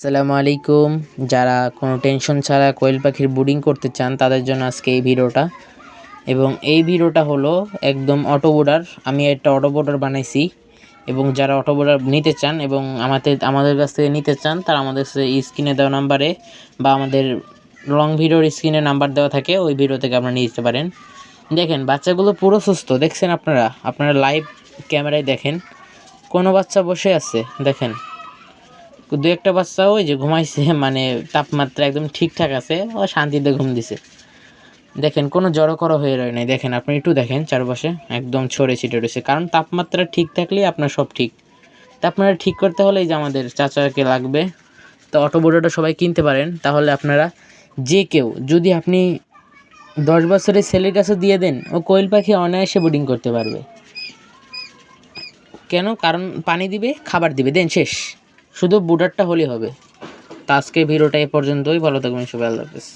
আসসালামু আলাইকুম। যারা কোনো টেনশন ছাড়া কোয়েল পাখির ব্রুডিং করতে চান তাদের জন্য আজকে এই ভিডিওটা। এবং এই ভিডিওটা হলো একদম অটো বোর্ডার। আমি একটা অটো বোর্ডার বানাইছি এবং যারা অটো বোর্ডার নিতে চান এবং আমাদের কাছ থেকে নিতে চান তারা আমাদের স্ক্রিনে দেওয়া নাম্বারে বা আমাদের লং ভিডিওর স্ক্রিনে নাম্বার দেওয়া থাকে, ওই ভিডিও থেকে আপনারা নিয়ে যেতে পারেন। দেখেন বাচ্চাগুলো পুরো সুস্থ, দেখছেন আপনারা লাইভ ক্যামেরায় দেখেন। কোনো বাচ্চা বসে আছে দেখেন, দু একটা বাচ্চা ওই যে ঘুমাইছে, মানে তাপমাত্রা একদম ঠিকঠাক আছে, ও শান্তিতে ঘুম দিছে। দেখেন কোনো জড়ো করা হয়ে রয় নাই। দেখেন আপনি একটু দেখেন চারপাশে একদম ছড়ে ছিটে রয়েছে, কারণ তাপমাত্রা ঠিক থাকলেই আপনার সব ঠিক। তা আপনারা ঠিক করতে হলে এই যে আমাদের চাচাকে লাগবে। তো অটো বোর্ডারটা সবাই কিনতে পারেন। তাহলে আপনারা যে কেউ, যদি আপনি 10 বছরের ছেলের কাছে দিয়ে দেন, ও কোয়েল পাখি অনায়াসে ব্রিডিং করতে পারবে। কেন? কারণ পানি দিবে, খাবার দিবে, দেন শেষ। শুধু বুডারটা হলেই হবে। তো আজকে ভিডিওটা এ পর্যন্তই। ভালো থাকবেন সবাই, আল্লাহ হাফেজ।